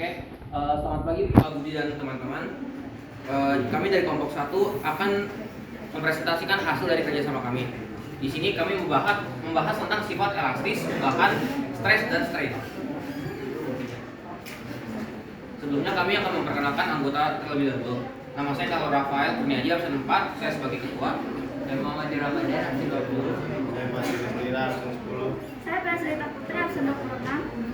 Selamat pagi Pak Budi dan teman-teman. Kami dari kelompok 1 akan mempresentasikan hasil dari kerjasama kami. Di sini kami membahas tentang sifat elastis, bahan, stres, dan strain. Sebelumnya kami akan memperkenalkan anggota terlebih dahulu. Nama saya Carlo Rafael Kurniaji, absen 4, saya sebagai ketua. Saya Muhammad Ramadan, absen 20. Saya masih Mistira, absen 10. Saya Presrita Putri, absen 26.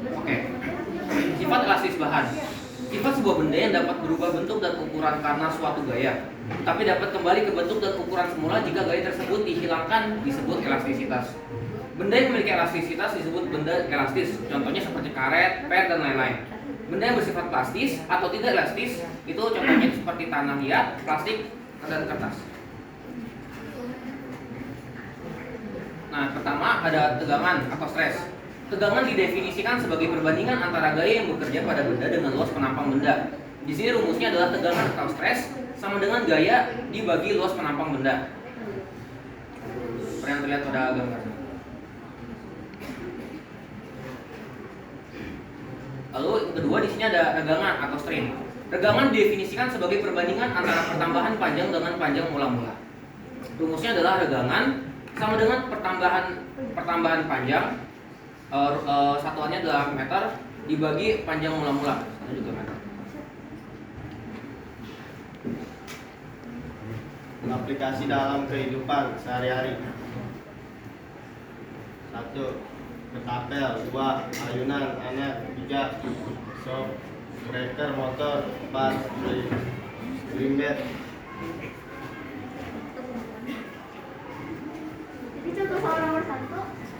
Oke. Sifat elastis bahan. Sifat sebuah benda yang dapat berubah bentuk dan ukuran karena suatu gaya, tapi dapat kembali ke bentuk dan ukuran semula jika gaya tersebut dihilangkan, disebut elastisitas. Benda yang memiliki elastisitas disebut benda elastis. Contohnya seperti karet, pen, dan lain-lain. Benda yang bersifat plastis atau tidak elastis itu contohnya seperti tanah liat, plastik, dan kertas. Nah, pertama ada tegangan atau stres. Tegangan didefinisikan sebagai perbandingan antara gaya yang bekerja pada benda dengan luas penampang benda. Di sini rumusnya adalah tegangan atau stres sama dengan gaya dibagi luas penampang benda. Seperti yang terlihat pada gambar. Lalu yang kedua di sini ada regangan atau strain. Regangan didefinisikan sebagai perbandingan antara pertambahan panjang dengan panjang mula-mula. Rumusnya adalah regangan sama dengan pertambahan panjang, satuannya adalah meter dibagi panjang mula-mula, satunya juga meter. Aplikasi dalam kehidupan sehari-hari. 1. Ketapel. 2. Ayunan anak. 3. Shock breaker motor. 4. Rimbat. Jadi contoh soal nomor 1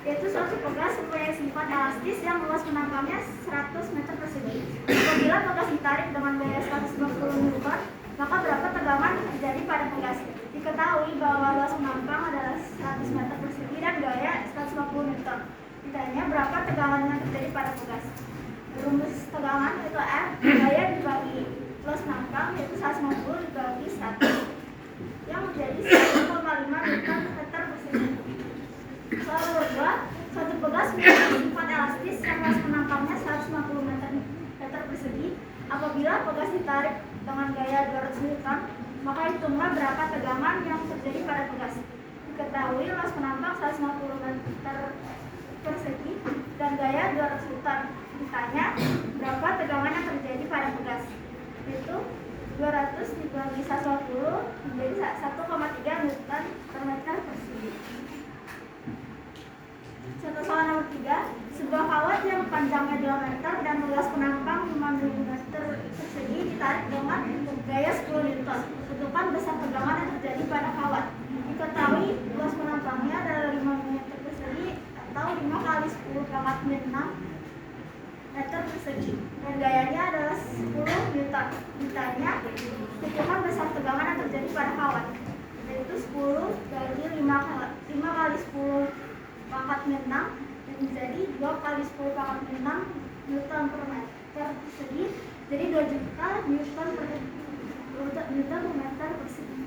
yaitu suatu pegas mempunyai sifat elastis yang luas penampangnya 100 meter persegi. Apabila pegas ditarik dengan gaya 150 Newton, maka berapa tegangan yang terjadi pada pegas? Diketahui bahwa luas penampang adalah 100 meter persegi dan gaya 150 Newton. Ditanya berapa tegangan yang terjadi pada pegas? Rumus tegangan itu F, gaya dibagi luas penampang yaitu 150 dibagi 100 yang menjadi 1,5 Newton meter persegi. Soal nomor 2, suatu pegas memiliki sifat elastis yang luas penampangnya 150 meter persegi. Apabila pegas ditarik dengan gaya 200 Newton, maka hitunglah berapa tegangan yang terjadi pada pegas. Diketahui luas penampang 150 meter persegi dan gaya 200 Newton. Ditanya berapa tegangan yang terjadi pada pegas, yaitu 200 dibagi 150 menjadi 1,3 Newton per meter persegi. Contoh soal nomor 3, sebuah kawat yang panjangnya 2 meter dan luas penampang 5 mm persegi ditarik dengan gaya 10 Newton. Tentukan besar tegangan yang terjadi pada kawat. Diketahui luas penampangnya adalah 5 mm persegi atau 5 kali 10 pangkat 6 meter persegi dan gayanya adalah 10 Newton. Ditanya tentukan besar tegangan yang terjadi pada kawat, yaitu 10 bagi 5 kali 10 pangkat 6 dan menjadi 2 kali 10 pangkat 6 Newton per meter persegi, jadi 2 juta Newton per meter persegi.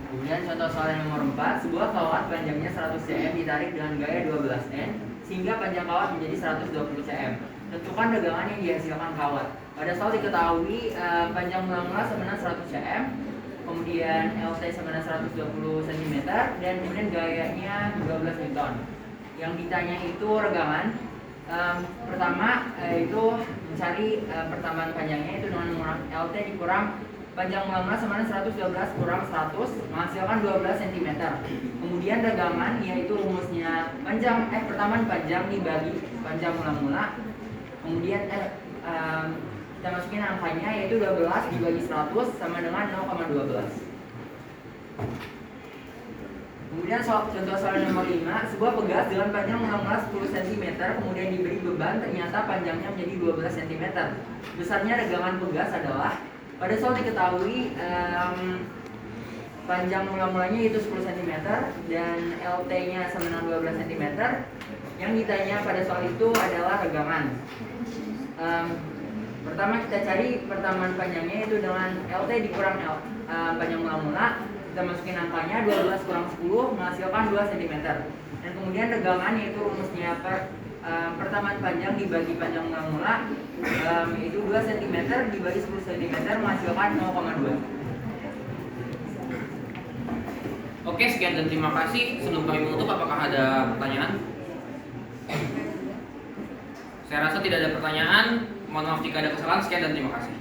Kemudian contoh soal yang nomor 4, sebuah kawat panjangnya 100 cm ditarik dengan gaya 12 N sehingga panjang kawat menjadi 120 cm. Tentukan tegangan yang dihasilkan kawat. Pada soal diketahui panjang mula-mula sama dengan 100 cm, kemudian LT sama dengan 120 cm dan kemudian gayanya 12 Newton. Yang ditanya itu regangan. Pertama itu mencari pertambahan panjangnya itu dengan mengurangi LT dikurang panjang mula-mula sama dengan 112 kurang 100 menghasilkan 12 cm. Kemudian regangan yaitu rumusnya pertambahan panjang dibagi panjang mula-mula. Kemudian kita masukin angkanya yaitu 12 dibagi 100 sama dengan 0,12. Kemudian contoh soal nomor 5, sebuah pegas dengan panjang mula-mula 10 cm kemudian diberi beban ternyata panjangnya menjadi 12 cm. Besarnya regangan pegas adalah, pada soal diketahui panjang mula-mulanya itu 10 cm dan LT-nya sama dengan 12 cm. Yang ditanya pada soal itu adalah regangan. Pertama kita cari pertambahan panjangnya itu dengan LT dikurang panjang mula-mula. Kita masukin angkanya 12 kurang 10 menghasilkan 2 cm. Dan kemudian regangan yaitu rumusnya pertambahan persamaan panjang dibagi panjang mula yaitu 2 cm dibagi 10 cm menghasilkan 0,2. Oke, sekian dan terima kasih. Sebelum kami menutup, apakah ada pertanyaan? Saya rasa tidak ada pertanyaan. Mohon maaf jika ada kesalahan. Sekian dan terima kasih.